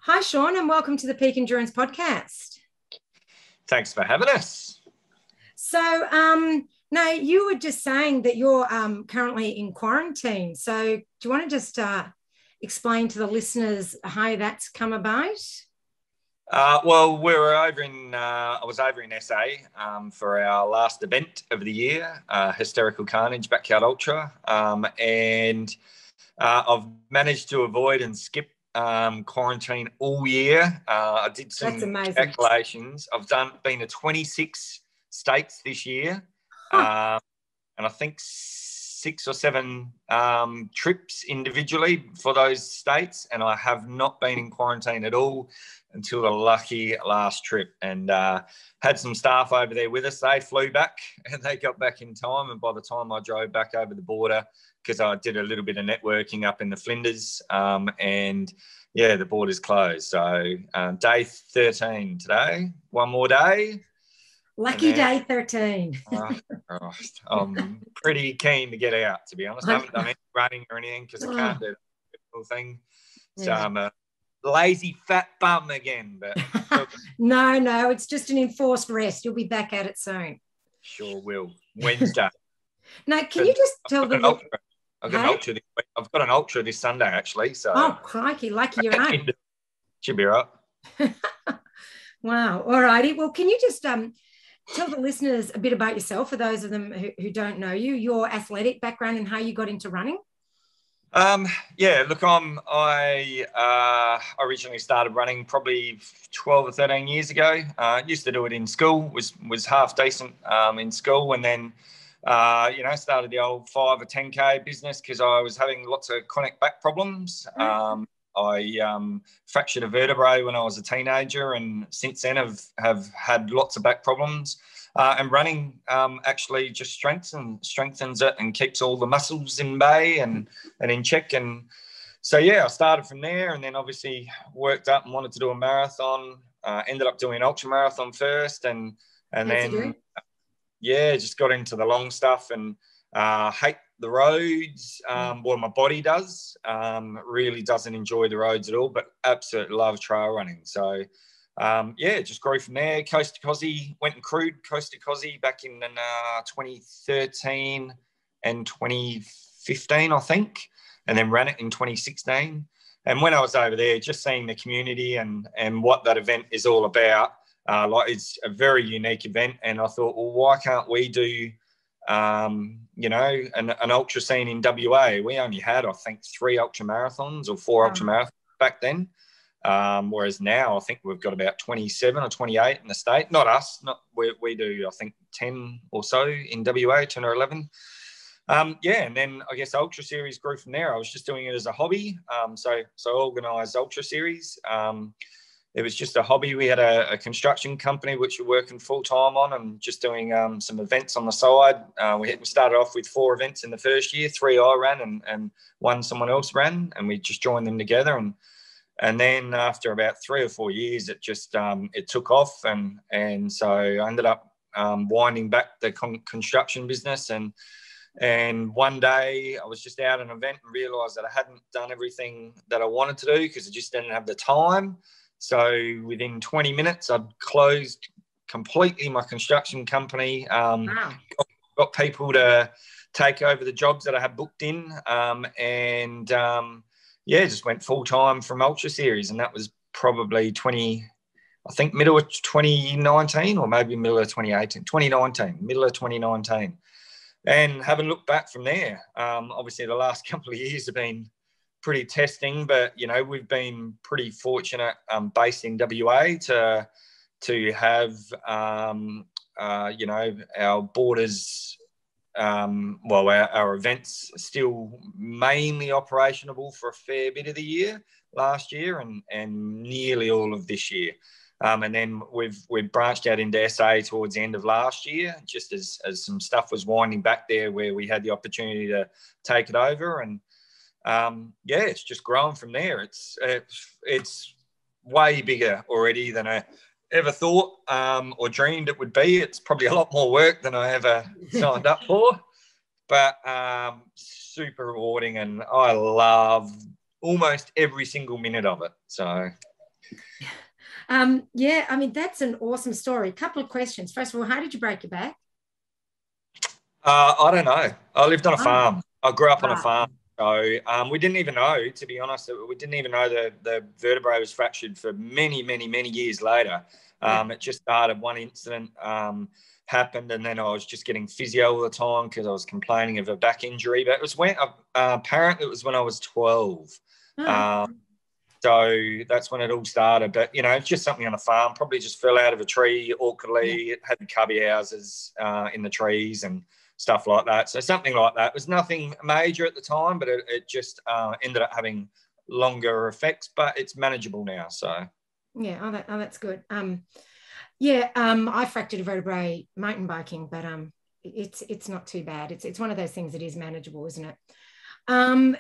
Hi, Shaun, and welcome to the Peak Endurance Podcast. Thanks for having us. Now you were just saying that you're currently in quarantine. So, do you want to just explain to the listeners how that's come about? Well, we were over in. I was over in SA for our last event of the year, Hysterical Carnage Backyard Ultra, and I've managed to avoid and skip quarantine all year. I did That's some amazing. calculations. Been to 26 states this year, Huh. and I think 6 or 7 trips individually for those states, and I have not been in quarantine at all until the lucky last trip, and had some staff over there with us. They flew back and they got back in time, and by the time I drove back over the border, because I did a little bit of networking up in the Flinders, and yeah, the border's closed. So day 13 today, one more day. Lucky day 13. Christ, I'm pretty keen to get out, to be honest. I haven't done any running or anything because I can't do the whole thing. So Yeah. I'm a lazy fat bum again, but No, it's just an enforced rest. You'll be back at it soon. sure will. Wednesday. Now, can you just I've tell got an the ultra. I've got an hey? ultra. I've got an ultra this Sunday actually, so Oh, crikey, lucky you're out. should be right. Wow. All righty. Well, can you just tell the listeners a bit about yourself for those of them who don't know you, your athletic background and how you got into running? Yeah, look, I originally started running probably 12 or 13 years ago. Used to do it in school, was half decent in school, and then started the old 5 or 10K business because I was having lots of chronic back problems. I fractured a vertebrae when I was a teenager, and since then have had lots of back problems. And running actually just strengthens it and keeps all the muscles in bay and in check. And so yeah, I started from there, and then obviously worked up and wanted to do a marathon. Ended up doing an ultra marathon first, and How's you doing? then yeah, just got into the long stuff and hate the roads. Well, my body does. Really doesn't enjoy the roads at all, but absolutely love trail running. So yeah, just grew from there. Coast to Cozzy, went and crewed Coast to Cozzy back in 2013 and 2015, I think, and then ran it in 2016. And when I was over there, just seeing the community and what that event is all about, it's a very unique event. And I thought, well, why can't we do, an ultra scene in WA? We only had, I think, 3 ultra marathons or 4 ultra marathons back then. Whereas now I think we've got about 27 or 28 in the state. Not us, not we do, I think 10 or so in WA, 10 or 11. Yeah, and then I guess Ultra Series grew from there. I was just doing it as a hobby. So organised Ultra Series. It was just a hobby. We had a construction company which we're working full time on and just doing some events on the side. We started off with 4 events in the first year. 3 I ran and 1 someone else ran, and we just joined them together. And then after about 3 or 4 years, it just it took off, and so I ended up winding back the construction business. And one day I was just out at an event and realised that I hadn't done everything that I wanted to do because I just didn't have the time. So within 20 minutes, I'd closed completely my construction company. Wow. Got people to take over the jobs that I had booked in, yeah, just went full time from Ultra Series, and that was probably I think middle of 2019 or maybe middle of 2018, middle of 2019. And haven't looked back from there. Obviously, the last couple of years have been pretty testing, but we've been pretty fortunate, based in WA, to have our borders. Our events are still mainly operational for a fair bit of the year last year and nearly all of this year. And then we've branched out into SA towards the end of last year, just as some stuff was winding back there where we had the opportunity to take it over. And yeah, it's just grown from there. It's way bigger already than I ever thought or dreamed it would be. It's probably a lot more work than I ever signed up for, but super rewarding, and I love almost every single minute of it. So Yeah, I mean, that's an awesome story. A couple of questions. First of all, how did you break your back? I don't know. I lived on a Oh, farm. I grew up on a right. farm. So we didn't even know, to be honest, we didn't even know the vertebrae was fractured for many, many, many years later. Yeah. It just started, one incident happened, and then I was just getting physio all the time because I was complaining of a back injury. But it was when, apparently it was when I was 12. Oh, Um, so that's when it all started. But, it's just something on a farm, probably just fell out of a tree yeah. awkwardly. It had cubby houses in the trees and stuff like that. So something like that. It was nothing major at the time, but it just ended up having longer effects, but it's manageable now. So Yeah. That's good. Yeah. I fractured a vertebrae mountain biking, but it's not too bad. It's one of those things that is manageable, isn't it?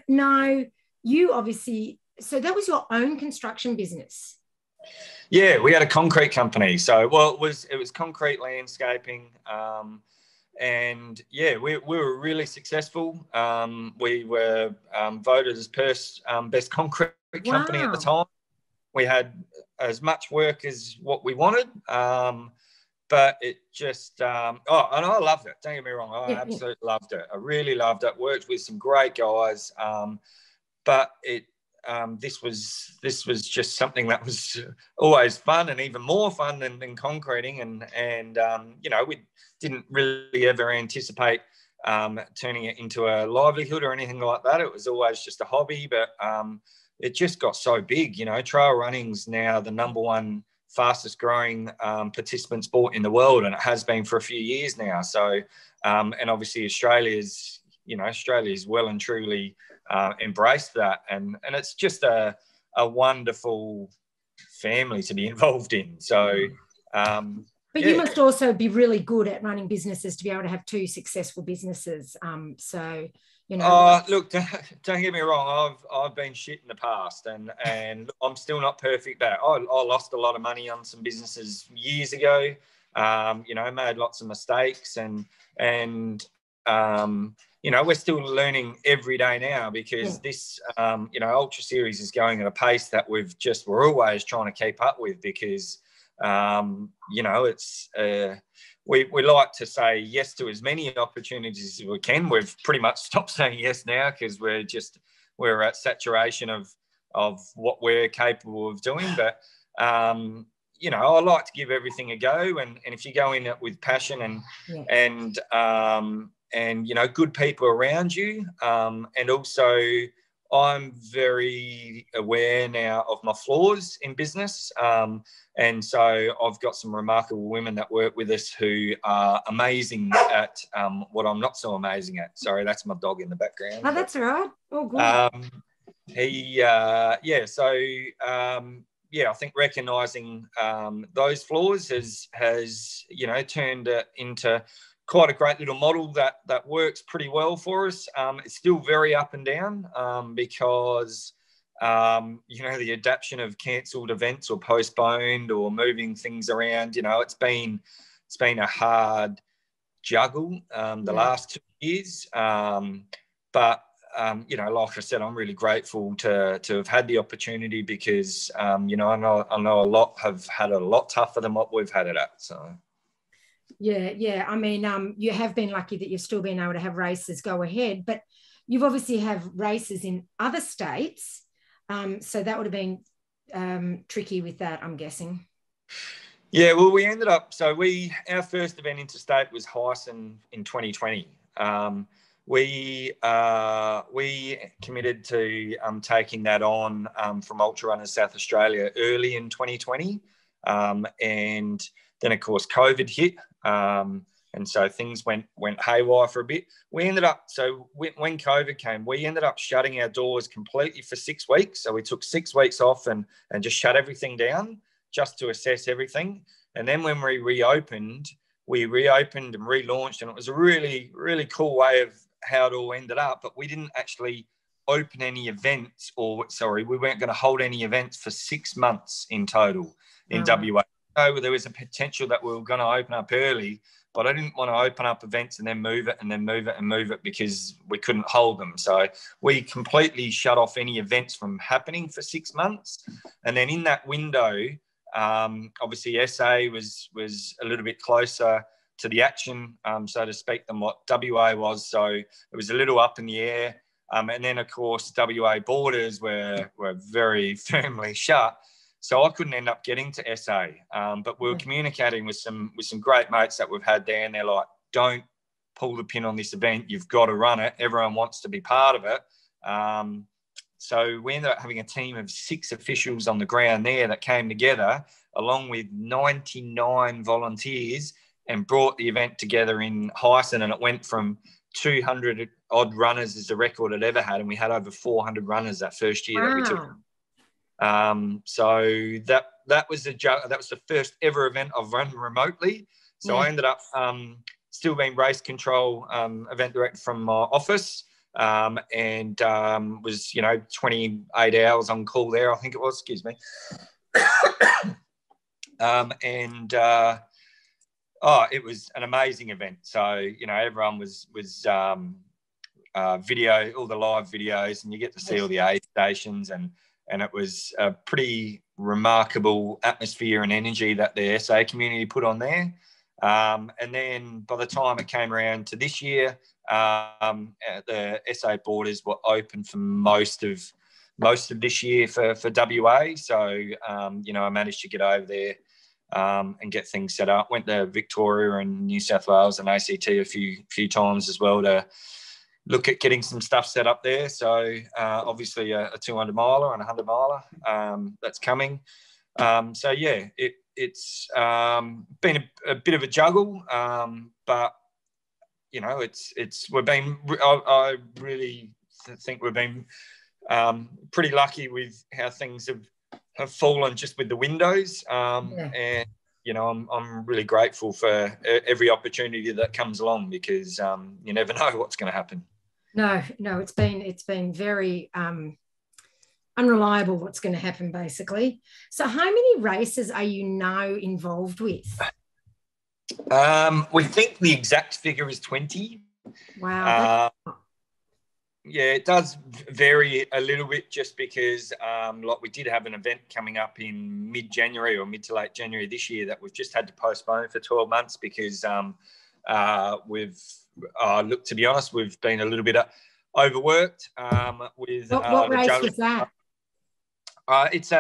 No, you obviously. So that was your own construction business. yeah, we had a concrete company. So well, it was concrete landscaping. And yeah, we were really successful. We were voted as Perth's best concrete company at the Wow. time. We had as much work as what we wanted, but it just and I loved it. Don't get me wrong, I Yeah. Yeah. absolutely loved it. I really loved it. Worked with some great guys, but this was just something that was always fun, and even more fun than concreting, and we didn't really ever anticipate turning it into a livelihood or anything like that. It was always just a hobby, but it just got so big. Trail running's now the number one fastest growing participant sport in the world, and it has been for a few years now. So, and obviously Australia's well and truly embraced that, and it's just a wonderful family to be involved in. So, But you yeah. must also be really good at running businesses to be able to have two successful businesses. So, Look, don't get me wrong. I've been shit in the past, and I'm still not perfect. But I lost a lot of money on some businesses years ago. Made lots of mistakes, and we're still learning every day now, because yeah, this Ultra Series is going at a pace that we're always trying to keep up with, because it's we like to say yes to as many opportunities as we can. We've pretty much stopped saying yes now, because we're at saturation of what we're capable of doing. But I like to give everything a go, and if you go in it with passion and yeah, good people around you, and also I'm very aware now of my flaws in business. And so I've got some remarkable women that work with us who are amazing at what I'm not so amazing at. Sorry, that's my dog in the background. oh, that's all right. All good. I think recognizing those flaws has turned it into quite a great little model that works pretty well for us. It's still very up and down, because the adaptation of cancelled events or postponed or moving things around. It's been a hard juggle the last 2 years, but. Like I said, I'm really grateful to have had the opportunity, because I know a lot have had it a lot tougher than what we've had it at. So. Yeah. I mean, you have been lucky that you've still been able to have races go ahead, but you've obviously have races in other states. So that would have been tricky with that, I'm guessing. Yeah, well, we ended up, our first event interstate was Hyson in 2020. We committed to taking that on from Ultra Runners South Australia early in 2020, and then of course COVID hit, and so things went haywire for a bit. We ended up, when COVID came, we ended up shutting our doors completely for 6 weeks. So we took 6 weeks off and just shut everything down, just to assess everything. And then when we reopened and relaunched, and it was a really, really cool way of how it all ended up. But we didn't actually open any events, we weren't going to hold any events for 6 months in total in WA. know there was a potential that we were going to open up early, but I didn't want to open up events and then move it and then move it and move it because we couldn't hold them. So we completely shut off any events from happening for 6 months. And then in that window, obviously SA was a little bit closer to the action, so to speak, than what WA was. So it was a little up in the air. And then, of course, WA borders were very firmly shut. So I couldn't end up getting to SA. But we were communicating with some great mates that we've had there, and they're like, don't pull the pin on this event. You've got to run it. Everyone wants to be part of it. So we ended up having a team of 6 officials on the ground there that came together along with 99 volunteers and brought the event together in Hyson, and it went from 200 odd runners is the record it ever had, and we had over 400 runners that first year that we took. So that was the first ever event I've run remotely. So I ended up still being race control event director from my office, and was 28 hours on call there, I think it was. Excuse me. It was an amazing event. So, everyone was video, all the live videos, and you get to see all the aid stations, and it was a pretty remarkable atmosphere and energy that the SA community put on there. And then by the time it came around to this year, the SA borders were open for most of this year for WA. So, I managed to get over there and get things set up. Went to Victoria and New South Wales and ACT a few times as well to look at getting some stuff set up there. So obviously a 200 miler and a 100 miler that's coming. It's been a bit of a juggle, but I really think we've been pretty lucky with how things have fallen just with the windows. And I'm really grateful for every opportunity that comes along, because you never know what's going to happen. No, it's been very unreliable what's going to happen, basically. So how many races are you now involved with? We think the exact figure is 20. Wow. It does vary a little bit, just because we did have an event coming up in mid-January or mid to late January this year that we've just had to postpone for 12 months because to be honest, we've been a little bit overworked with what race juggling. Was that? It's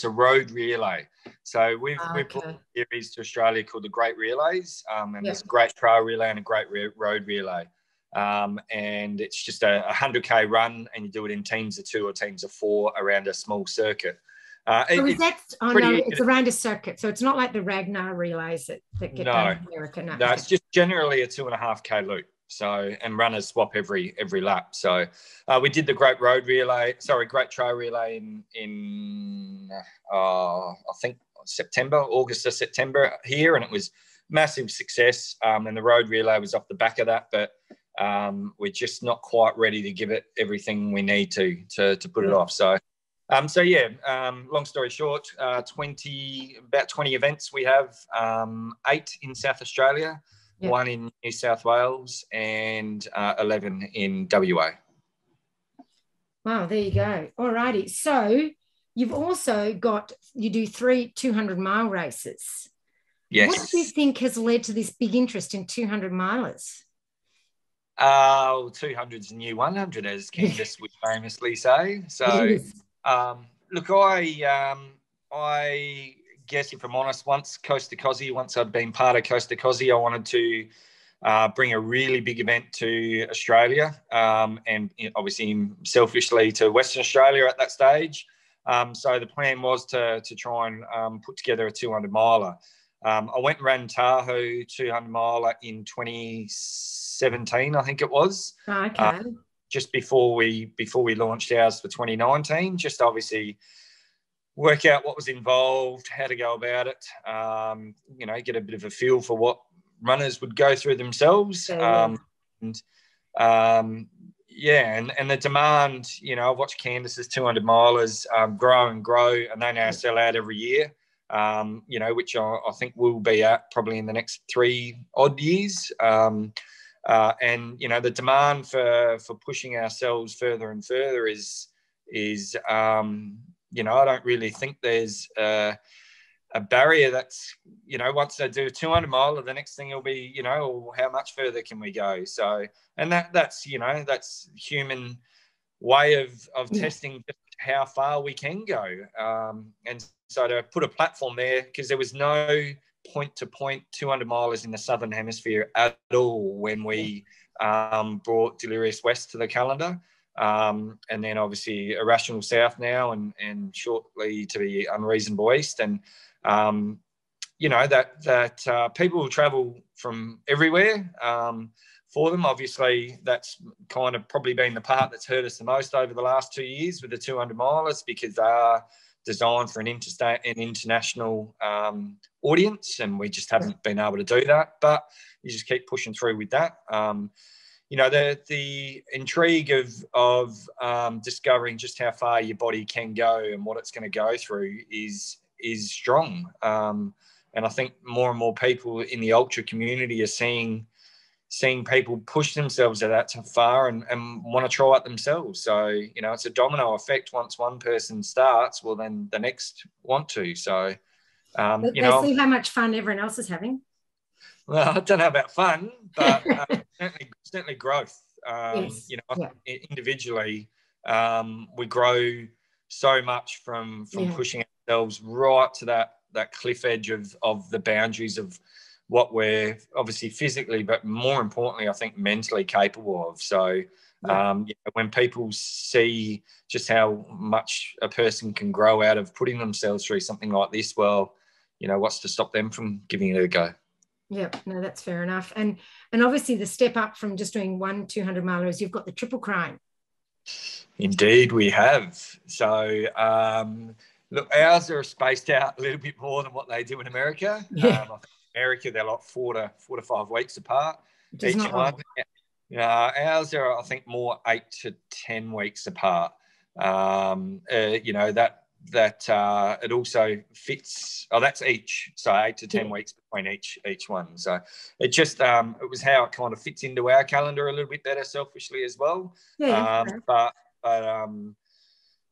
a road relay. So we've brought a series to Australia called the Great Relays, and there's a great trail relay and a great road relay. And it's just a 100K run, and you do it in teams of 2 or teams of 4 around a small circuit. It's around a circuit, so it's not like the Ragnar relays that get done in America. No, it's just generally a 2.5K loop. So, and runners swap every lap. So we did the great trail relay in I think August or September here, and it was massive success. And the road relay was off the back of that, but we're just not quite ready to give it everything we need to put it off. So, long story short, about 20 events we have, 8 in South Australia, 1 in New South Wales, and 11 in WA. Wow, there you go. All righty. So you've also you do 3 200-mile races. Yes. What do you think has led to this big interest in 200 milers? 200's the new 100, as Candice would famously say. So, look, I guess if I'm honest, once I'd been part of Coast to Cosy, I wanted to bring a really big event to Australia, and obviously selfishly to Western Australia at that stage. So the plan was to try and put together a 200 miler. I went and ran Tahoe 200 miler in 2017, I think it was. Okay. Just before we launched ours for 2019, just obviously work out what was involved, how to go about it, get a bit of a feel for what runners would go through themselves. And the demand, I've watched Candice's 200 milers grow and grow, and they now sell out every year. which I think we'll be at probably in the next 3 odd years. And the demand for pushing ourselves further and further is I don't really think there's a barrier that's, once they do a 200 miler, the next thing will be, how much further can we go? So, and that's human way of testing just how far we can go. And so to put a platform there, because there was no point-to-point 200 milers in the Southern Hemisphere at all when we brought Delirious West to the calendar. And then obviously Irrational South now and shortly to be Unreasonable East. And, that people will travel from everywhere for them. Obviously, that's kind of probably been the part that's hurt us the most over the last 2 years with the 200 milers, because they are designed for an interstate and international audience, and we just haven't been able to do that. But you just keep pushing through with that. The intrigue of discovering just how far your body can go and what it's going to go through is strong. And I think more and more people in the ultra community are seeing people push themselves at that far and want to try it themselves. So, it's a domino effect. Once one person starts, well, then the next want to. So, they see how much fun everyone else is having. Well, I don't know about fun, but certainly growth. Yes. Individually, we grow so much from pushing ourselves right to that cliff edge of the boundaries of what we're obviously physically, but more importantly, I think mentally capable of. So when people see just how much a person can grow out of putting themselves through something like this, well, what's to stop them from giving it a go? Yeah, no, that's fair enough. And obviously the step up from just doing 1 200 miler is you've got the triple crown. Indeed, we have. So, look, ours are spaced out a little bit more than what they do in America. Yeah. I think in America, they're like 4 to 5 weeks apart. Which is not long. Ours are, I think, more 8 to 10 weeks apart. It also fits. Oh, that's each. So 8 to 10 weeks between each one. So it just it was how it kind of fits into our calendar a little bit better, selfishly as well. But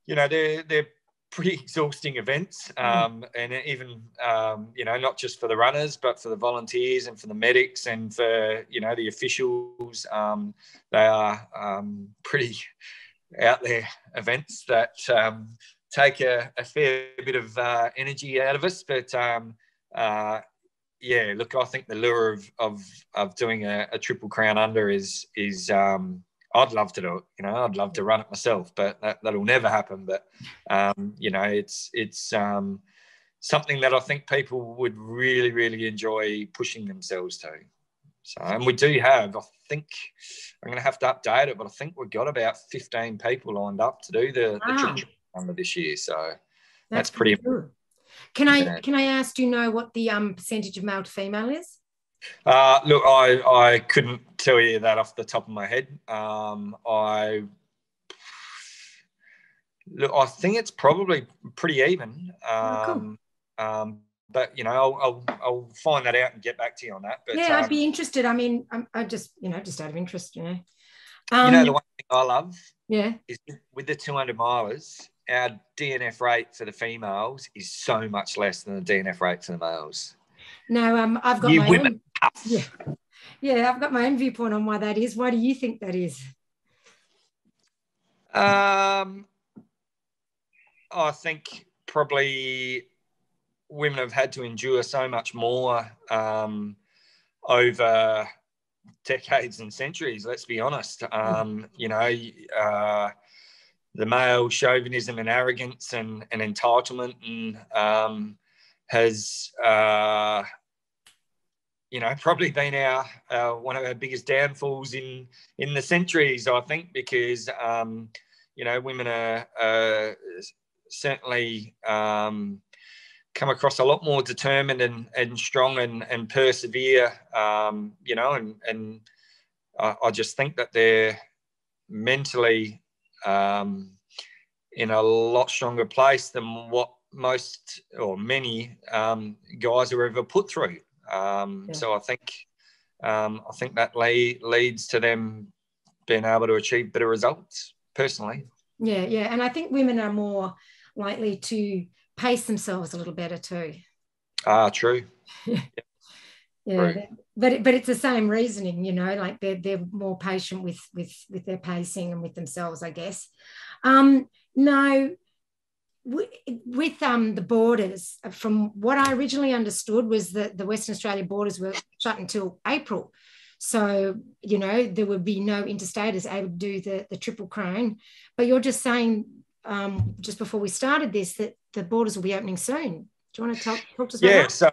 they're pretty exhausting events, and even not just for the runners, but for the volunteers and for the medics and for the officials. They are pretty out there events that take a fair bit of energy out of us. But look, I think the lure of doing a Triple Crown Under is I'd love to do it. I'd love to run it myself, but that'll never happen. But it's something that I think people would really, really enjoy pushing themselves to. So, and we do have, I think, I'm going to have to update it, but I think we've got about 15 people lined up to do the Triple Under this year. So that's pretty good. Can I ask, do you know what the percentage of male to female is? Look, I couldn't tell you that off the top of my head. I think it's probably pretty even. Cool. But I'll find that out and get back to you on that. But I'd be interested. I mean, I just just out of interest, the one thing I love, is with the 200 milers, our DNF rate for the females is so much less than the DNF rate for the males. No, I've got my own. I've got my own viewpoint on why that is. Why do you think that is? I think probably women have had to endure so much more over decades and centuries, let's be honest. The male chauvinism and arrogance and entitlement has probably been our one of our biggest downfalls in the centuries, I think, because women are certainly come across a lot more determined and strong and persevere, and I just think that they're mentally in a lot stronger place than what most or many guys are ever put through. So I think that leads to them being able to achieve better results personally. Yeah, yeah. And I think women are more likely to pace themselves a little better too. True. Yeah, True. but it's the same reasoning, you know, like they're more patient with their pacing and with themselves, I guess. No, with the borders, from what I originally understood was that the Western Australia borders were shut until April. So, you know, there would be no interstaters able to do the Triple Crown. But you're just saying, just before we started this, that the borders will be opening soon. Do you want to talk to us about that? So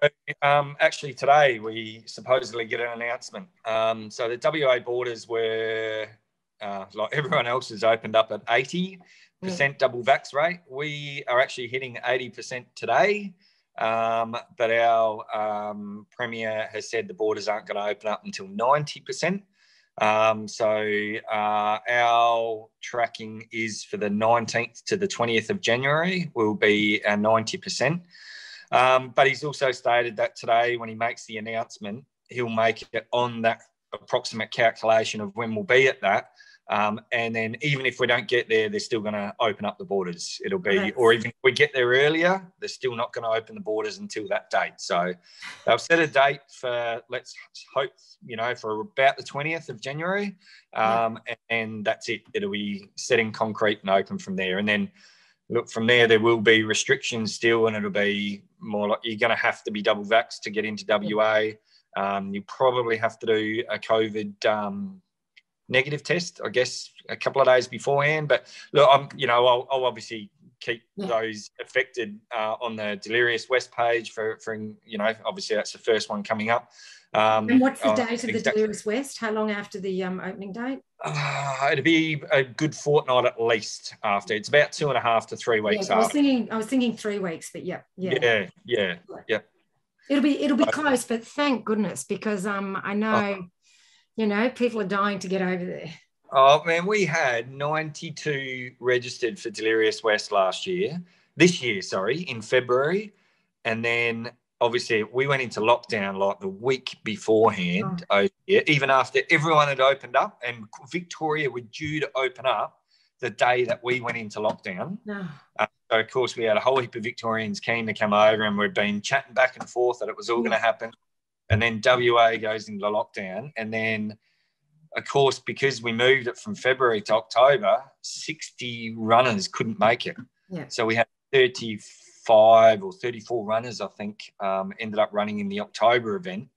actually today we supposedly get an announcement. So the WA borders were, like everyone else, has opened up at 80% double vax rate. We are actually hitting 80% today. But our Premier has said the borders aren't going to open up until 90%. So our tracking is for the 19th to the 20th of January will be 90%. But he's also stated that today, when he makes the announcement, he'll make it on that approximate calculation of when we'll be at that. And then even if we don't get there, they're still going to open up the borders. It'll be, or even if we get there earlier, they're still not going to open the borders until that date. So they've set a date for, let's hope, you know, for about the 20th of January. And that's it. It'll be set in concrete and open from there. And then, look, from there will be restrictions still, and it'll be more like you're going to have to be double vaxxed to get into WA. You probably have to do a COVID negative test, I guess, a couple of days beforehand. But look, I'll obviously keep those affected on the Delirious West page for obviously that's the first one coming up. And what's the date of the Delirious West? How long after the opening date? It'd be a good fortnight at least after. It's about 2.5 to 3 weeks after. I was thinking 3 weeks, but yeah. It'll be close, but thank goodness, because I know, you know, people are dying to get over there. Oh man, we had 92 registered for Delirious West this year, in February, and then obviously we went into lockdown like the week beforehand, even after everyone had opened up, and Victoria were due to open up the day that we went into lockdown. So of course we had a whole heap of Victorians keen to come over, and we've been chatting back and forth that it was all going to happen. And then WA goes into lockdown, and then of course, because we moved it from February to October, 60 runners couldn't make it. So we had 35 or 34 runners, I think, ended up running in the October event,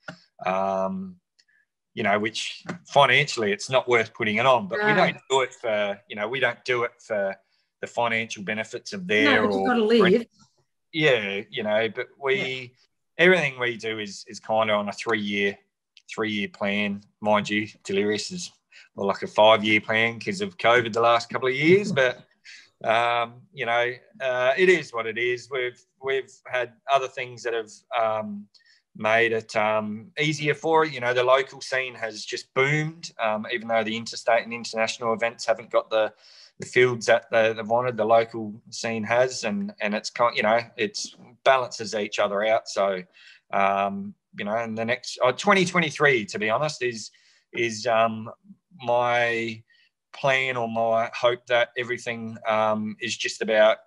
you know, which financially it's not worth putting it on, but we don't do it for, we don't do it for the financial benefits of there. No, but you've got to live. Yeah, but everything we do is kind of on a three-year plan. Mind you, Delirious is more like a 5-year plan because of COVID the last couple of years, but it is what it is. We've had other things that have made it easier for it. The local scene has just boomed, even though the interstate and international events haven't got the fields that they've wanted. The local scene has, and it's it's balances each other out. So in the next 2023, to be honest, is my plan or my hope that everything is just about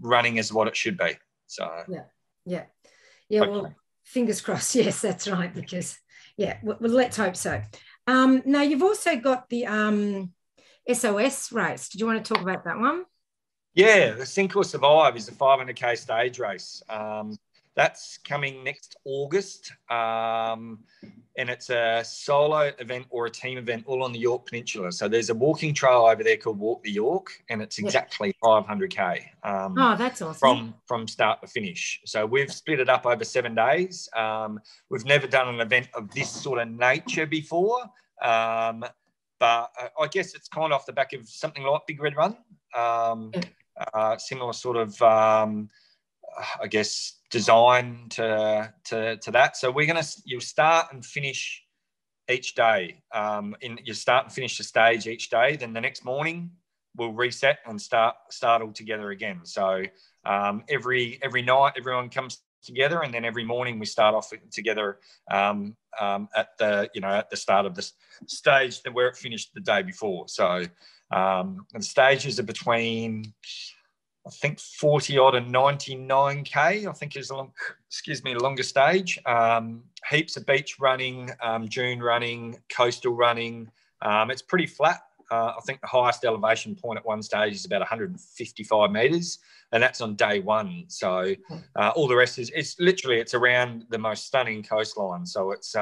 running as what it should be. So yeah. Well, fingers crossed. Yes, that's right. Because well, let's hope so. Now you've also got the SOS race. Did you want to talk about that one? Yeah, the Sink or Survive is a 500k stage race. That's coming next August, and it's a solo event or a team event all on the Yorke Peninsula. So there's a walking trail over there called Walk the York, and it's exactly 500k. That's awesome. From start to finish. So we've split it up over 7 days. We've never done an event of this sort of nature before, but I guess it's kind of off the back of something like Big Red Run, similar sort of, I guess, design to that. So you'll start and finish each day. You start and finish the stage each day. Then the next morning, we'll reset and start all together again. So every night everyone comes together, and then every morning we start off together at the start of the stage that where it finished the day before. So and stages are between, I think, 40 odd and 99k, I think is the longest stage. Heaps of beach running, dune running, coastal running. It's pretty flat. I think the highest elevation point at one stage is about 155 metres, and that's on day one. So all the rest it's around the most stunning coastline. So it's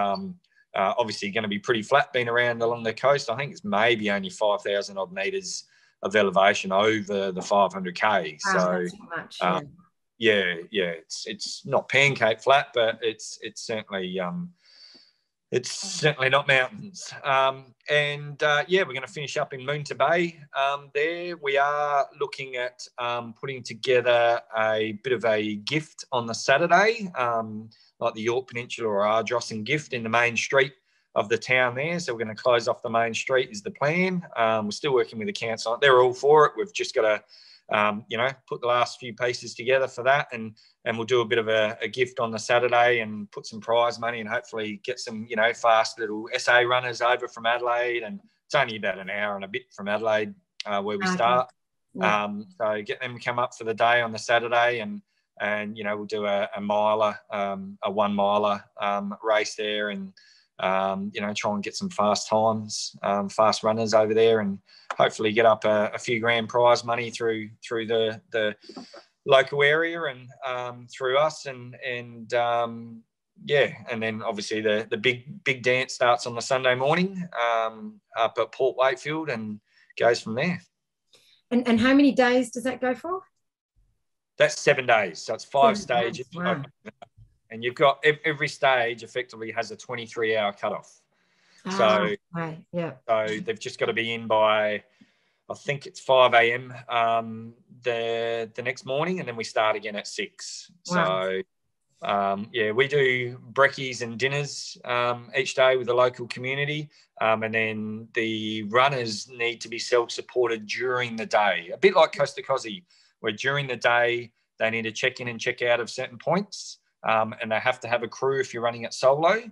obviously going to be pretty flat being around along the coast. I think it's maybe only 5,000 odd metres of elevation over the 500k. So that's not much, yeah. It's not pancake flat, but it's certainly not mountains. We're going to finish up in Moonta Bay. There we are looking at putting together a bit of a gift on the Saturday, like the York Peninsula or Ardrossan gift in the main street of the town there. So we're going to close off the main street is the plan. We're still working with the council. They're all for it. We've just got to put the last few pieces together for that, and we'll do a bit of a gift on the Saturday and put some prize money and hopefully get some, fast little SA runners over from Adelaide. And it's only about an hour and a bit from Adelaide where we start. Yeah. So get them to come up for the day on the Saturday, and we'll do a miler, a 1 miler race there, and try and get some fast times, fast runners over there, and hopefully get up a few grand prize money through the local area and through us, and then obviously the big dance starts on the Sunday morning up at Port Wakefield and goes from there. And how many days does that go for? That's 7 days, so it's 5 stages. Wow. And you've got every stage effectively has a 23-hour cutoff. So they've just got to be in by, I think it's 5 a.m. The next morning, and then we start again at 6. Wow. So we do brekkies and dinners each day with the local community, and then the runners need to be self-supported during the day, a bit like Costa Cozzy, where during the day they need to check in and check out of certain points. And they have to have a crew if you're running it solo,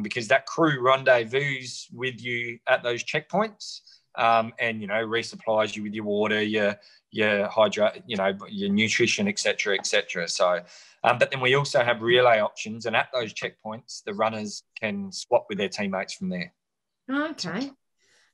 because that crew rendezvous with you at those checkpoints, and resupplies you with your water, your hydrate, your nutrition, etc. So, but then we also have relay options, and at those checkpoints, the runners can swap with their teammates from there. Okay,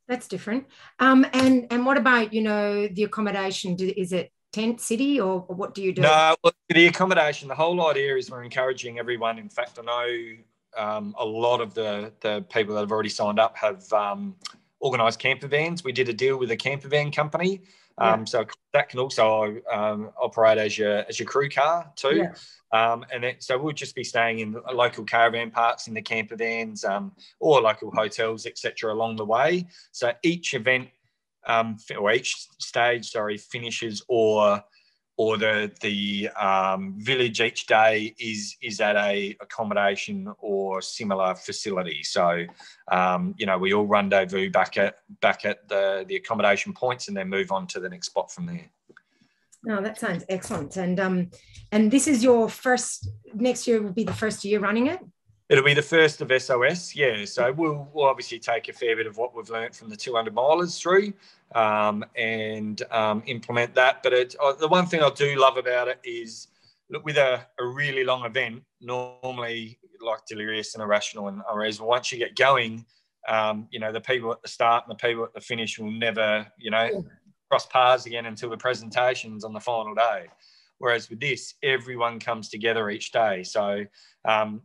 that's different. And what about the accommodation? Is it tent city, or what do you do? No, look, the accommodation, the whole idea is we're encouraging everyone. In fact, I know a lot of the people that have already signed up have organised camper vans. We did a deal with a camper van company, so that can also operate as your crew car too. So we'll just be staying in local caravan parks in the camper vans, or local hotels, etc. along the way. So each event, or each stage, finishes, or the village each day is at a accommodation or similar facility. So we all rendezvous back at the accommodation points, and then move on to the next spot from there. No, that sounds excellent. And this is your next year will be the first year running it? It'll be the first of SOS, yeah. So we'll obviously take a fair bit of what we've learned from the 200 milers through, and implement that. But the one thing I do love about it is, look, with a really long event, normally like Delirious and Irrational and Ores, once you get going, the people at the start and the people at the finish will never, cross paths again until the presentations on the final day. Whereas with this, everyone comes together each day. So,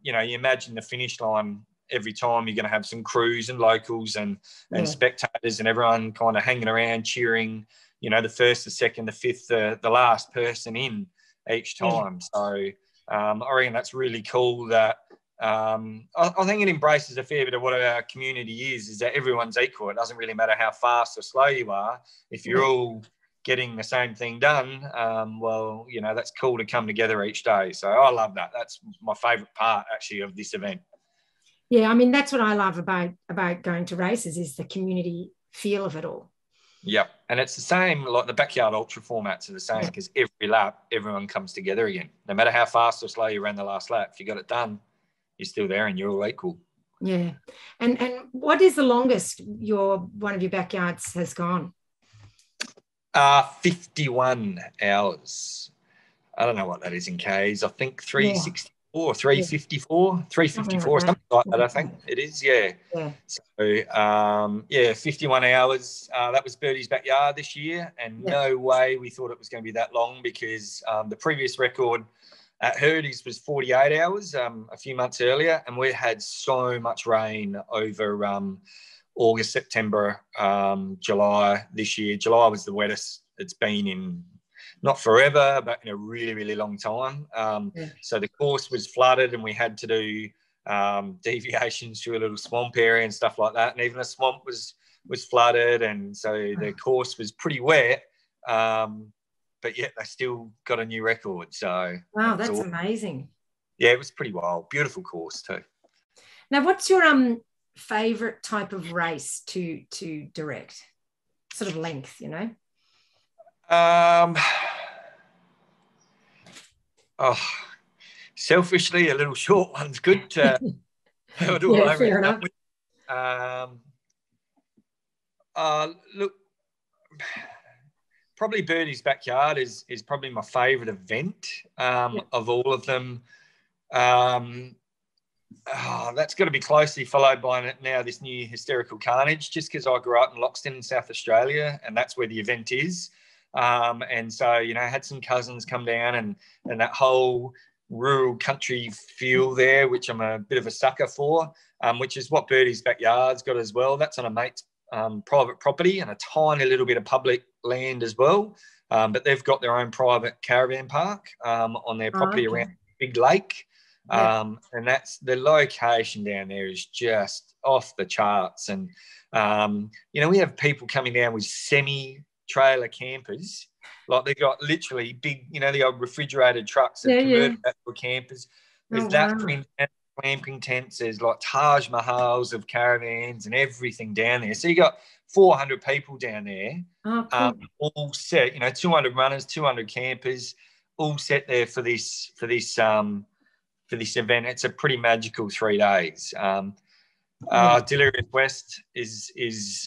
you imagine the finish line every time, you're going to have some crews and locals and spectators and everyone kind of hanging around cheering, the first, the second, the fifth, the last person in each time. So I reckon that's really cool that I think it embraces a fair bit of what our community is that everyone's equal. It doesn't really matter how fast or slow you are. If you're all getting the same thing done, that's cool to come together each day. So I love that. That's my favourite part, actually, of this event. Yeah, I mean, that's what I love about going to races, is the community feel of it all. Yep. And it's the same, like the backyard ultra formats are the same because every lap, everyone comes together again. No matter how fast or slow you ran the last lap, if you got it done, you're still there and you're all equal. Yeah. And what is the longest one of your backyards has gone? 51 hours. I don't know what that is in Ks. I think 364, 354, 354, something like that, I think it is. Yeah. So, 51 hours. That was Birdie's backyard this year, and no way we thought it was going to be that long because the previous record at Hurdy's was 48 hours a few months earlier, and we had so much rain over August, September, July this year. July was the wettest it's been in not forever, but in a really, really long time. So the course was flooded and we had to do deviations through a little swamp area and stuff like that. And even the swamp was flooded. And so the course was pretty wet, but yet they still got a new record. So wow, that's amazing. Yeah, it was pretty wild. Beautiful course too. Now, what's your favorite type of race to direct? Sort of length, you know? Selfishly, a little short one's good. Fair enough. Look, probably Birdie's backyard is probably my favourite event of all of them. That's got to be closely followed by now this new Hysterical Carnage, just because I grew up in Loxton in South Australia, and that's where the event is. And so, you know, I had some cousins come down and that whole rural country feel there, which I'm a bit of a sucker for, which is what Birdie's backyard's got as well. That's on a mate's private property and a tiny little bit of public land as well. But they've got their own private caravan park on their property around Big Lake. And that's the location down there is just off the charts. And, you know, we have people coming down with semi-trailer campers. Like they've got literally big, you know, the old refrigerated trucks that converted that to campers. There's glamping tents. There's like Taj Mahals of caravans and everything down there. So you got 400 people down there, all set, you know, 200 runners, 200 campers, all set there for this event. It's a pretty magical 3 days. Delirious West is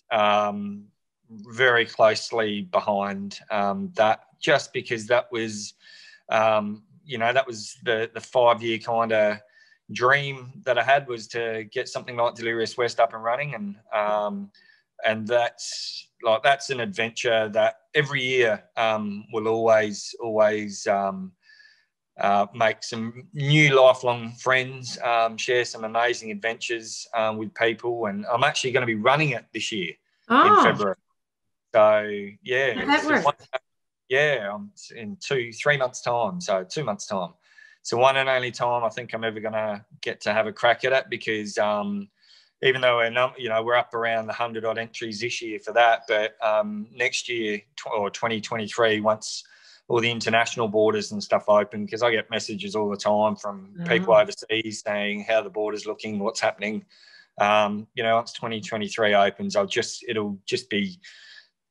very closely behind that, just because that was, you know, that was the 5-year kind of dream that I had, was to get something like Delirious West up and running, and that's an adventure that every year will always make some new lifelong friends, share some amazing adventures with people, and I'm actually going to be running it this year in February. So I'm in 3 months' time. So 2 months' time. So one and only time I think I'm ever going to get to have a crack at it, because even though we're up around the 100 odd entries this year for that, but next year or 2023, once all the international borders and stuff open, because I get messages all the time from people overseas saying how the border's looking, what's happening. Once 2023 opens, it'll just be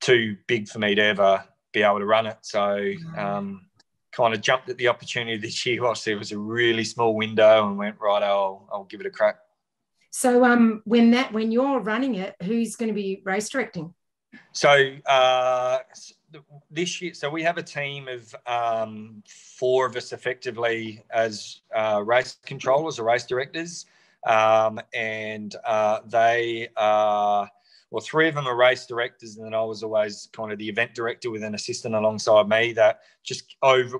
too big for me to ever be able to run it. So kind of jumped at the opportunity this year whilst there was a really small window and went, right, I'll give it a crack. So when you're running it, who's going to be race directing? So this year, so we have a team of 4 of us effectively as race controllers or race directors, and they are, well, 3 of them are race directors, and then I was always kind of the event director with an assistant alongside me that just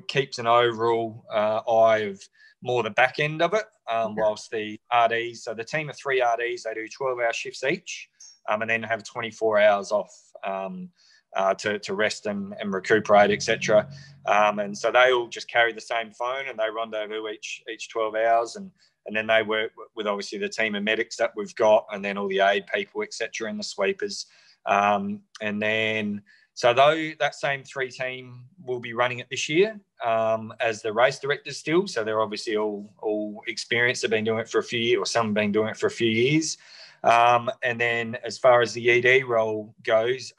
keeps an overall eye of more the back end of it, whilst the RDs, so the team of 3 RDs, they do 12-hour shifts each, and then have 24 hours off to rest and recuperate, etc. And so they all just carry the same phone and they rendezvous each 12 hours, and then they work with obviously the team of medics that we've got, and then all the aid people, etc., and the sweepers. And then so that same 3 team will be running it this year as the race directors still. So they're obviously all experienced. They've been doing it for a few years, or some have been doing it for a few years. And then as far as the ED role goes,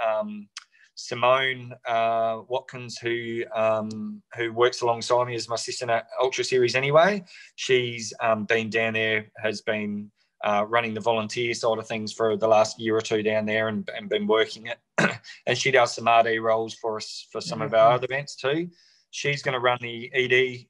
Simone Watkins, who works alongside me as my assistant at Ultra Series anyway. She's been down there, has been running the volunteer side of things for the last year or two down there, and been working it. And she does some RD roles for us for some of our other events too. She's going to run the ED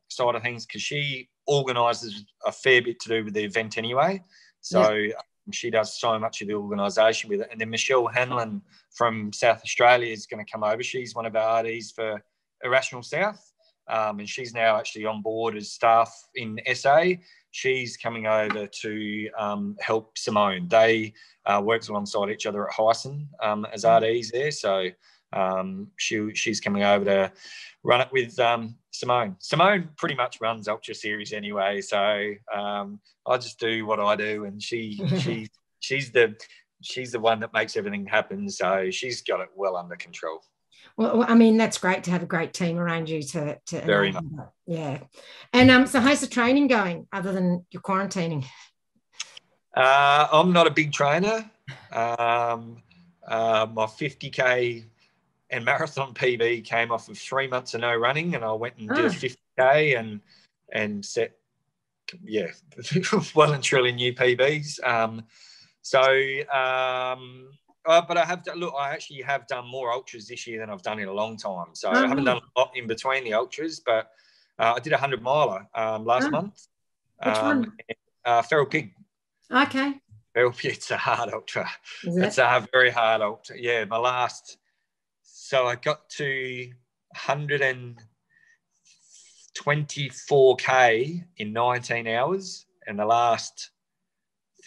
side of things because she organises a fair bit to do with the event anyway. So she does so much of the organisation with it. And then Michelle Hanlon from South Australia is going to come over. She's one of our RDs for Irrational South. And she's now actually on board as staff in SA. She's coming over to help Simone. They worked alongside each other at Hyson as RDs there. So she's coming over to run it with Simone. Simone pretty much runs Ultra Series anyway. So I just do what I do, and she's the one that makes everything happen. So she's got it well under control. Well, I mean, that's great to have a great team around you to very much. Yeah. And so how's the training going other than your quarantining? I'm not a big trainer. My 50K and marathon PB came off of 3 months of no running, and I went and did a 50K and set, well and truly new PBs. But I actually have done more ultras this year than I've done in a long time. So I haven't done a lot in between the ultras, but I did a 100-miler last month. Which one? Feral Pig. Okay. Feral Pig, it's a hard ultra. It's a very hard ultra. Yeah, so I got to 124K in 19 hours, and the last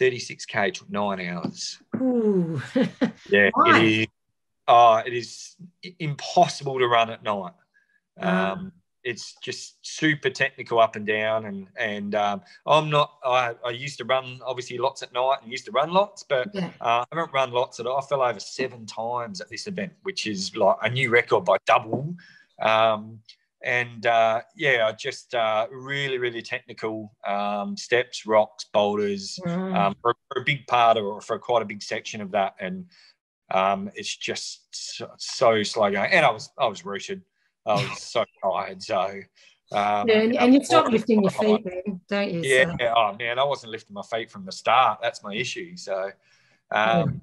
36K took 9 hours. Ooh. Yeah, it is impossible to run at night. It's just super technical up and down, and I'm not. I used to run obviously lots at night and used to run lots, but I haven't run lots at all. I fell over 7 times at this event, which is like a new record by double. I just really, really technical steps, rocks, boulders for a big part or for quite a big section of that, and it's just so slow going. And I was rooted. I was so tired. So and you stop lifting your feet, then, don't you? Yeah. So. Oh man, I wasn't lifting my feet from the start. That's my issue. So. I'm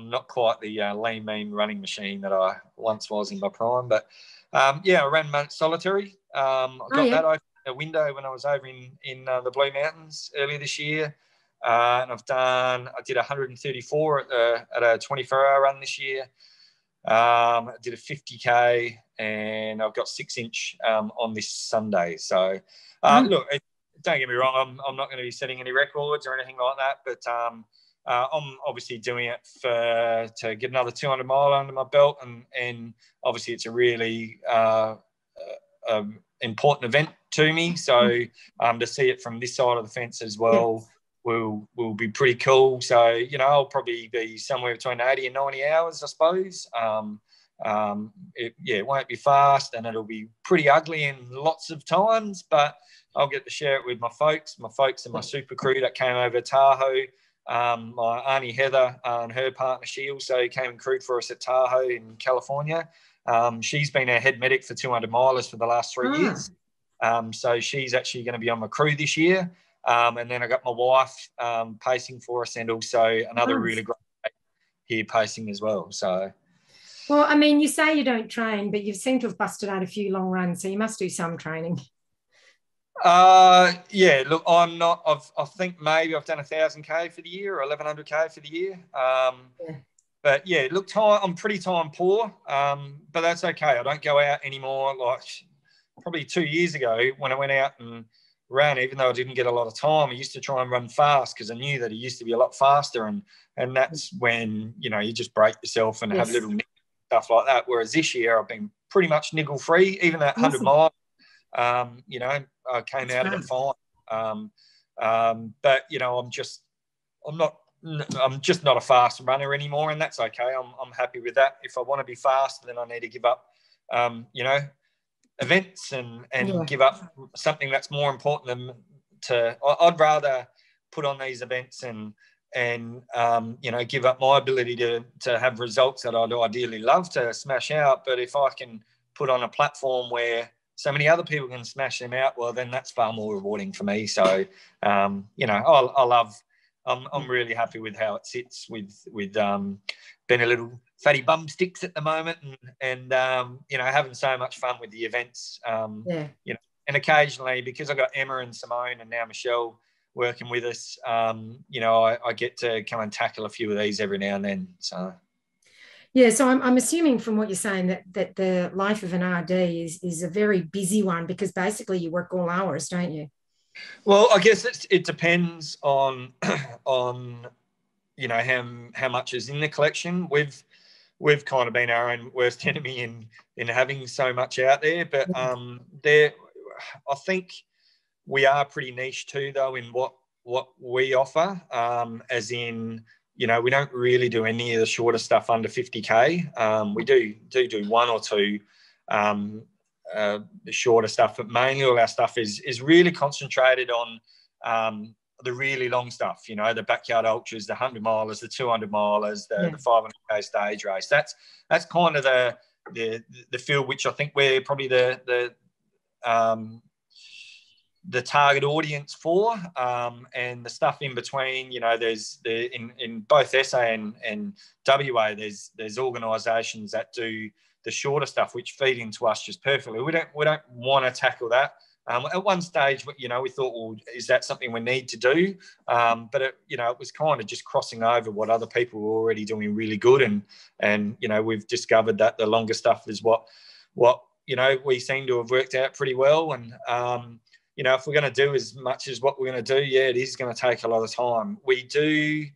not quite the lean, mean running machine that I once was in my prime, but I ran solitary. I got that open a window when I was over in the Blue Mountains earlier this year, and I did 134 at a 24-hour run this year. I did a 50K, and I've got 6-inch on this Sunday. So look, don't get me wrong, I'm not going to be setting any records or anything like that, but I'm obviously doing it to get another 200 mile under my belt, and obviously it's a really important event to me. So to see it from this side of the fence as well will be pretty cool. So I'll probably be somewhere between 80 and 90 hours, I suppose. It won't be fast, and it'll be pretty ugly in lots of times, but I'll get to share it with my folks and my super crew that came over to Tahoe. My auntie Heather and her partner, she also came and crewed for us at Tahoe in California. She's been our head medic for 200 milers for the last 3 years. So she's actually going to be on my crew this year. And then I got my wife pacing for us, and also another really great here pacing as well. So, well, I mean, you say you don't train, but you seem to have busted out a few long runs, so you must do some training. Look, I'm not. I think maybe I've done 1,000K for the year or 1,100K for the year. But look, I'm pretty time poor. But that's okay. I don't go out anymore. Like probably 2 years ago when I went out and ran, even though I didn't get a lot of time, I used to try and run fast because I knew that it used to be a lot faster, and that's when you just break yourself and have little stuff like that. Whereas this year I've been pretty much niggle free, even that 100 miles. I came out of it fine. But I'm just not a fast runner anymore, and that's okay. I'm happy with that. If I want to be fast, then I need to give up, events and give up something that's more important than I'd rather put on these events and give up my ability to have results that I'd ideally love to smash out. But if I can put on a platform where so many other people can smash them out, well, then that's far more rewarding for me. So, I'm really happy with how it sits with being a little fatty bum sticks at the moment, and having so much fun with the events. And occasionally, because I've got Emma and Simone and now Michelle working with us, I get to come and tackle a few of these every now and then. So. Yeah, so I'm assuming from what you're saying that the life of an RD is a very busy one, because basically you work all hours, don't you? Well, I guess it depends on how much is in the collection. We've kind of been our own worst enemy in having so much out there, but I think we are pretty niche too, though, in what we offer, as in, we don't really do any of the shorter stuff under 50K. We do one or two the shorter stuff, but mainly all our stuff is really concentrated on the really long stuff, the backyard ultras, the 100 milers, the 200 milers, the 500K stage race. That's kind of the field which I think we're probably the target audience for, and the stuff in between, there's in both SA and WA, there's organisations that do the shorter stuff which feed into us just perfectly. We don't want to tackle that. At one stage, we thought, well, is that something we need to do? But it was kind of just crossing over what other people were already doing really good, and we've discovered that the longer stuff is what we seem to have worked out pretty well. And if we're going to do as much as what we're going to do, it is going to take a lot of time. We do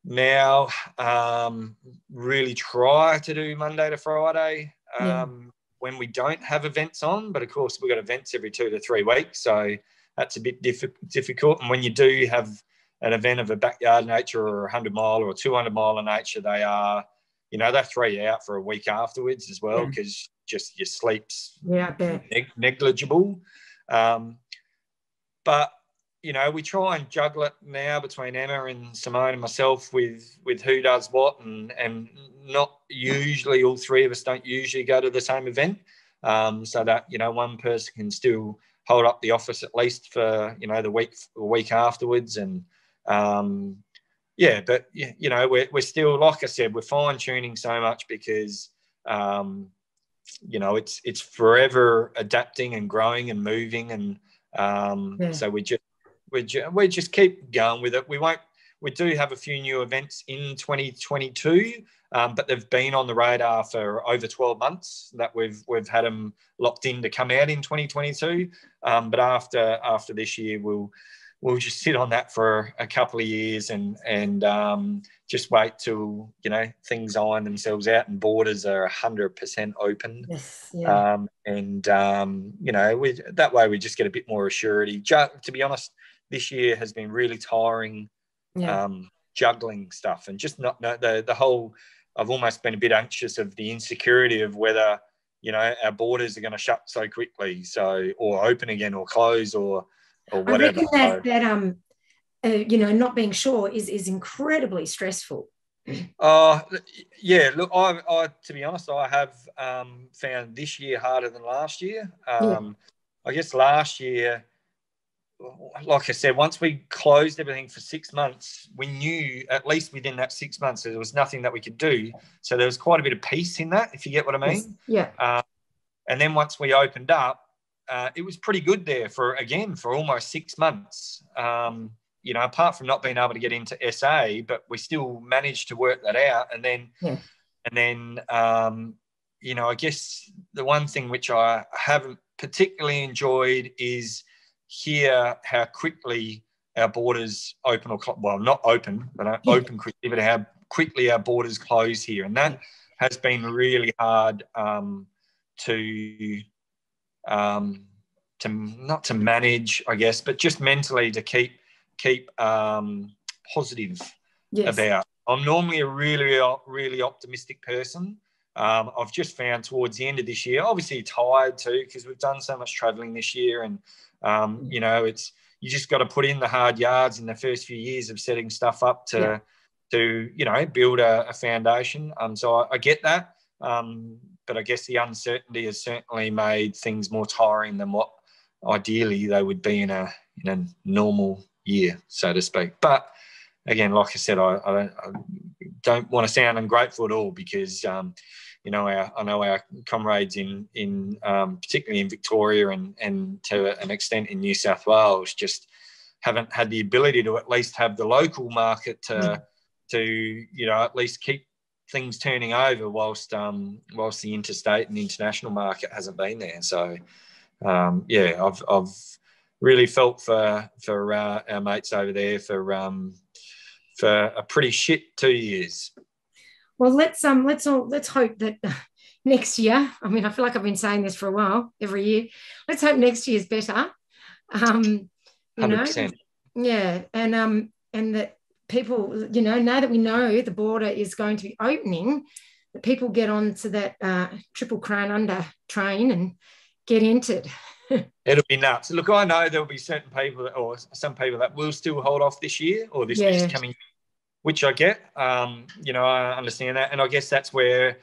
now really try to do Monday to Friday when we don't have events on, but of course we've got events every 2 to 3 weeks, so that's a bit difficult. And when you do have an event of a backyard nature or a 100 mile or a 200 mile of nature, they are, they throw you out for a week afterwards as well, because just your sleep's negligible. But we try and juggle it now between Emma and Simone and myself with who does what, and not usually, all three of us don't usually go to the same event, so that one person can still hold up the office at least for the week afterwards. And but we're still, like I said, we're fine tuning so much, because it's forever adapting and growing and moving, and so we just keep going with it. We do have a few new events in 2022, but they've been on the radar for over 12 months that we've had them locked in to come out in 2022. But after this year, we'll just sit on that for a couple of years and just wait till things iron themselves out and borders are 100% open. That way we just get a bit more assurity. To be honest, this year has been really tiring, juggling stuff, and just not the whole. I've almost been a bit anxious of the insecurity of whether our borders are going to shut so quickly, or open again, or close, or whatever. I reckon that not being sure is incredibly stressful. Look, I to be honest, I have found this year harder than last year. I guess last year, like I said, once we closed everything for 6 months, we knew at least within that 6 months there was nothing that we could do. So there was quite a bit of peace in that, if you get what I mean. And then once we opened up, it was pretty good there for almost 6 months. Apart from not being able to get into SA, but we still managed to work that out. And then, I guess the one thing which I haven't particularly enjoyed is hear how quickly our borders open, not open, but open quickly, but how quickly our borders close here. And that has been really hard to not to manage, I guess, but just mentally to keep positive about. I'm normally a really, really optimistic person. I've just found towards the end of this year, obviously tired too, because we've done so much traveling this year, and you just got to put in the hard yards in the first few years of setting stuff up to build a foundation. So I get that. But I guess the uncertainty has certainly made things more tiring than what ideally they would be in a normal year, so to speak. But again, like I said, I don't want to sound ungrateful at all, because I know our comrades in particularly in Victoria and to an extent in New South Wales just haven't had the ability to at least have the local market to at least keep things turning over whilst the interstate and international market hasn't been there. So I've really felt for our mates over there for a pretty shit 2 years. Well, let's hope that next year. I mean, I feel like I've been saying this for a while, every year. Let's hope next year is better. 100%. Yeah, and that people, now that we know the border is going to be opening, that people get onto that Triple Crown Under train and get entered. It'll be nuts. Look, I know there'll be certain people or some people that will still hold off this year or this coming year, which I get. I understand that. And I guess that's where,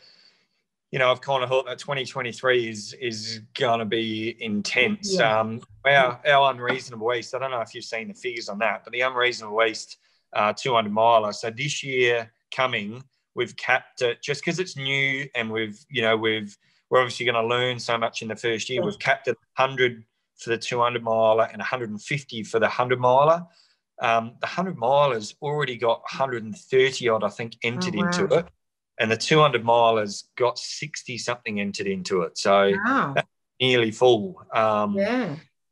I've kind of thought that 2023 is going to be intense. Yeah. Our Unreasonable East, I don't know if you've seen the figures on that, but the Unreasonable East 200 miler. So this year coming, we've capped it just because it's new, and we're obviously going to learn so much in the first year. We've capped it 100 for the 200 miler and 150 for the 100 miler. The 100 miler's already got 130 odd, I think, entered into it, and the 200 miler's got 60 something entered into it. So that's nearly full.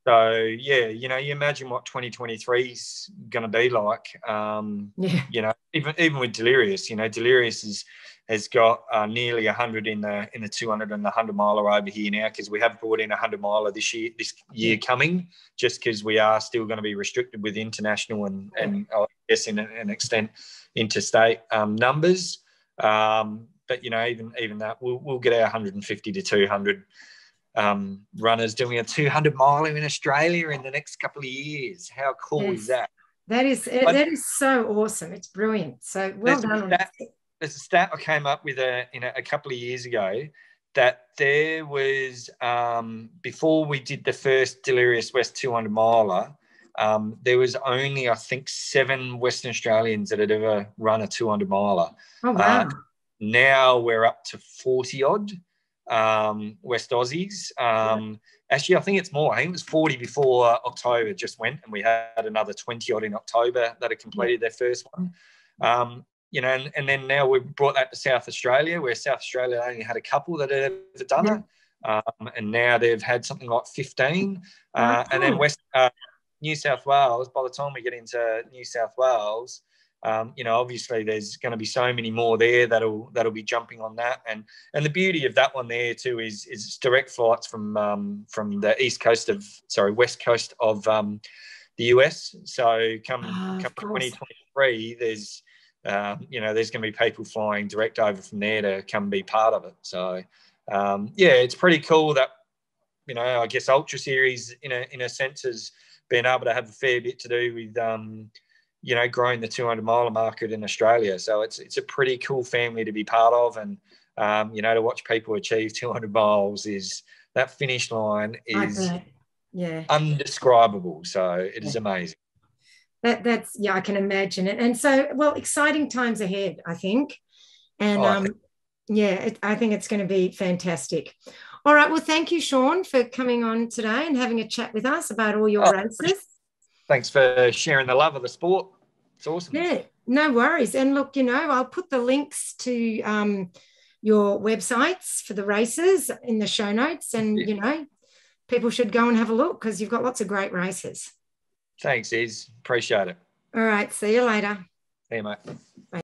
So, you imagine what 2023 is going to be like. Even with Delirious, Delirious has got nearly 100 in the 200 and the 100 miler over here now, because we have brought in a 100 miler this year coming, just because we are still going to be restricted with international and I guess in an extent interstate numbers. But even that, we'll get our 150 to 200 runners doing a 200 miler in Australia in the next couple of years. How cool is that? That is so awesome. It's brilliant. So well done. There's a stat I came up with a couple of years ago, that there was before we did the first Delirious West 200 miler, there was only, I think, 7 Western Australians that had ever run a 200 miler. Oh wow! Now we're up to 40 odd. West Aussies. Actually, I think it's more. I think it was 40 before October just went, and we had another 20 odd in October that had completed their first one. And then now we've brought that to South Australia, where South Australia only had a couple that had ever done it, and now they've had something like 15. And then New South Wales. By the time we get into New South Wales, obviously there's going to be so many more there that'll be jumping on that, and the beauty of that one there too is it's direct flights from the west coast of the US. So come 2023, there's there's going to be people flying direct over from there to come be part of it. So it's pretty cool that I guess Ultra Series in a sense has been able to have a fair bit to do with growing the 200 miler market in Australia. So it's a pretty cool family to be part of, and to watch people achieve 200 miles is that finish line is undescribable. So it is amazing. That's I can imagine it. And so, well, exciting times ahead, I think. And I think it's going to be fantastic. All right. Well, thank you, Shaun, for coming on today and having a chat with us about all your races. Thanks for sharing the love of the sport. It's awesome. Yeah, no worries. And look, I'll put the links to your websites for the races in the show notes, and, people should go and have a look, because you've got lots of great races. Thanks, Iz. Appreciate it. All right. See you later. See you, mate. Bye.